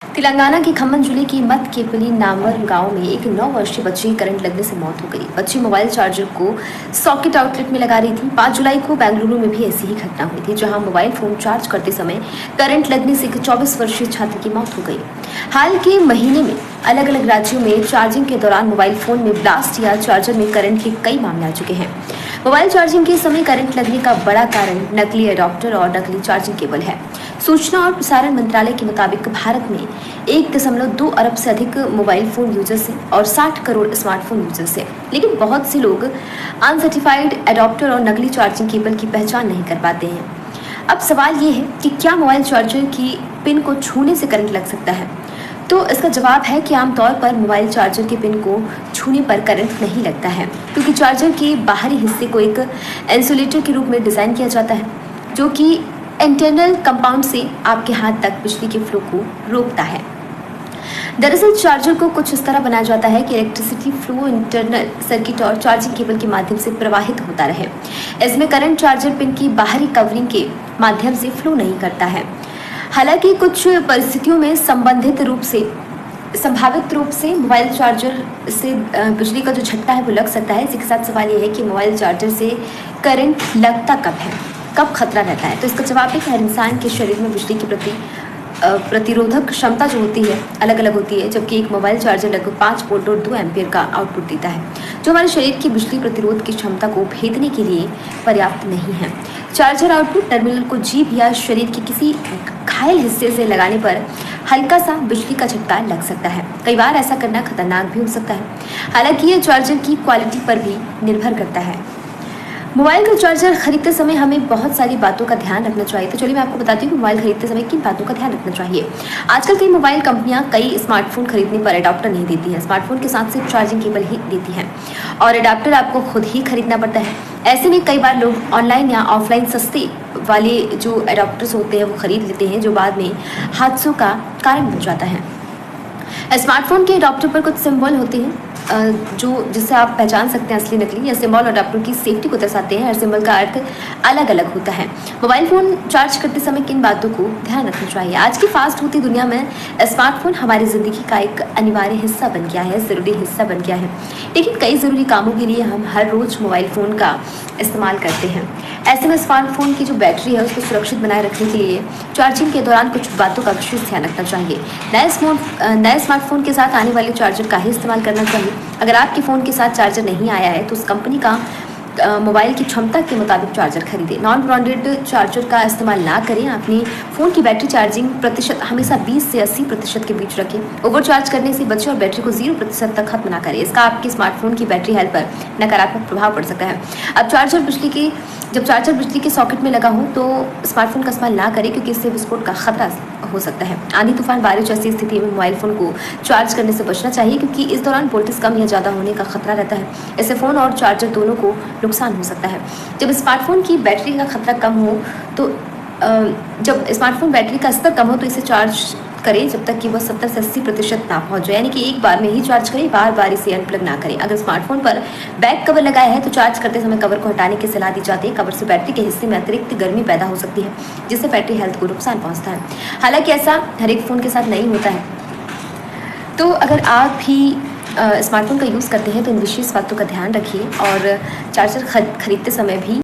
तेलंगाना के खम्मम जिले की मत-केपली नामवर गांव में एक 9 वर्षीय बच्ची की करंट लगने से मौत हो गई। बच्ची मोबाइल चार्जर को सॉकेट आउटलेट में लगा रही थी। 5 जुलाई को बेंगलुरु में भी ऐसी ही घटना हुई थी, जहां मोबाइल फोन चार्ज करते समय करंट लगने से एक 24 वर्षीय छात्र की मौत हो गई। हाल के महीने में अलग अलग राज्यों में चार्जिंग के दौरान मोबाइल फोन में ब्लास्ट या चार्जर में करंट के कई मामले आ चुके हैं। मोबाइल चार्जिंग के समय करंट लगने का बड़ा कारण नकली एडाप्टर और नकली चार्जिंग केबल है। सूचना और प्रसारण मंत्रालय के मुताबिक भारत में 1.2 अरब से अधिक मोबाइल फोन यूजर्स हैं और 60 करोड़ स्मार्टफोन यूजर्स हैं, लेकिन बहुत से लोग अनसर्टिफाइड एडाप्टर और नकली चार्जिंग केबल की पहचान नहीं कर पाते हैं। अब सवाल ये है कि क्या मोबाइल चार्जर की पिन को छूने से करंट लग सकता है? तो इसका जवाब है कि आमतौर पर मोबाइल चार्जर के पिन को छूने पर करंट नहीं लगता है, क्योंकि चार्जर के बाहरी हिस्से को एक इंसुलेटर के रूप में डिज़ाइन किया जाता है, जो कि इंटरनल कंपाउंड से आपके हाथ तक बिजली के फ्लो को रोकता है। दरअसल चार्जर को कुछ इस तरह बनाया जाता है कि इलेक्ट्रिसिटी फ्लो इंटरनल सर्किट और चार्जिंग केबल के माध्यम से प्रवाहित होता रहे। इसमें करंट चार्जर पिन की बाहरी कवरिंग के माध्यम से फ्लो नहीं करता है। हालांकि कुछ परिस्थितियों में संभावित रूप से मोबाइल चार्जर से बिजली का जो झटका है वो लग सकता है। इसी के साथ सवाल ये है कि मोबाइल चार्जर से करंट लगता कब है, कब खतरा रहता है? तो इसका जवाब है कि हर इंसान के शरीर में बिजली के प्रति प्रतिरोधक क्षमता जो होती है अलग अलग होती है, जबकि एक मोबाइल चार्जर लगभग 5 वोल्ट और 2 एम्पियर का आउटपुट देता है, जो हमारे शरीर की बिजली प्रतिरोध की क्षमता को भेदने के लिए पर्याप्त नहीं है। चार्जर आउटपुट टर्मिनल को जीभ या शरीर के किसी घायल हिस्से से लगाने पर हल्का सा बिजली का झटका लग सकता है। कई बार ऐसा करना खतरनाक भी हो सकता है। हालांकि ये चार्जर की क्वालिटी पर भी निर्भर करता है। मोबाइल का चार्जर खरीदते समय हमें बहुत सारी बातों का ध्यान रखना चाहिए। तो चलिए मैं आपको बताती हूँ मोबाइल खरीदते समय किन बातों का ध्यान रखना चाहिए। आजकल कई मोबाइल कंपनियां कई स्मार्टफोन खरीदने पर एडाप्टर नहीं देती हैं, स्मार्टफोन के साथ सिर्फ चार्जिंग केबल ही देती हैं और एडाप्टर आपको खुद ही खरीदना पड़ता है। ऐसे में कई बार लोग ऑनलाइन या ऑफलाइन सस्ते वाले जो एडाप्टर्स होते हैं वो खरीद लेते हैं, जो बाद में हादसों का कारण बन जाता है। स्मार्टफोन के एडाप्टर पर कुछ सिंबल होते हैं जिससे आप पहचान सकते हैं असली नकली। यह सिंबल एडाप्टर की सेफ्टी को दर्शाते हैं। हर सिंबल का अर्थ अलग अलग होता है। मोबाइल फ़ोन चार्ज करते समय किन बातों को ध्यान रखना चाहिए? आज की फास्ट होती दुनिया में स्मार्टफोन हमारी ज़िंदगी का एक अनिवार्य हिस्सा बन गया है, ज़रूरी हिस्सा बन गया है। लेकिन कई ज़रूरी कामों के लिए हम हर रोज़ मोबाइल फ़ोन का इस्तेमाल करते हैं। ऐसे में स्मार्टफोन की जो बैटरी है उसको सुरक्षित बनाए रखने के लिए चार्जिंग के दौरान कुछ बातों का विशेष ध्यान रखना चाहिए। नए स्मार्टफोन के साथ आने वाले चार्जर का ही इस्तेमाल करना चाहिए। अगर आपके फ़ोन के साथ चार्जर नहीं आया है तो उस कंपनी का मोबाइल की क्षमता के मुताबिक चार्जर खरीदें। नॉन ब्रांडेड चार्जर का इस्तेमाल ना करें। अपनी फ़ोन की बैटरी चार्जिंग प्रतिशत हमेशा 20 से 80% के बीच रखें। ओवर चार्ज करने से बचे और बैटरी को 0% तक खत्म ना करें। इसका आपके स्मार्टफोन की बैटरी हेल्थ पर नकारात्मक प्रभाव पड़ सकता है। अब जब चार्जर बिजली के सॉकेट में लगा हो तो स्मार्टफोन का इस्तेमाल ना करें, क्योंकि इससे विस्फोट का खतरा हो सकता है। आंधी तूफान बारिश जैसी स्थिति में मोबाइल फ़ोन को चार्ज करने से बचना चाहिए, क्योंकि इस दौरान वोल्टेज कम या ज़्यादा होने का खतरा रहता है। इससे फ़ोन और चार्जर दोनों को नुकसान हो सकता है। जब स्मार्टफोन की बैटरी का खतरा कम हो तो जब स्मार्टफोन बैटरी का स्तर कम हो तो इसे चार्ज करें जब तक कि वह 70 से 80% ना पहुंच जाए, यानी कि एक बार में ही चार्ज करें, बार बार इसे अनप्लग ना करें। अगर स्मार्टफोन पर बैक कवर लगाया है तो चार्ज करते समय कवर को हटाने की सलाह दी जाती है। कवर से बैटरी के हिस्से में अतिरिक्त गर्मी पैदा हो सकती है, जिससे बैटरी हेल्थ को नुकसान पहुँचता है। हालांकि ऐसा हर एक फ़ोन के साथ नहीं होता है। तो अगर आप भी स्मार्टफोन का यूज़ करते हैं तो इन विशेष बातों का ध्यान रखिए और चार्जर खरीदते समय भी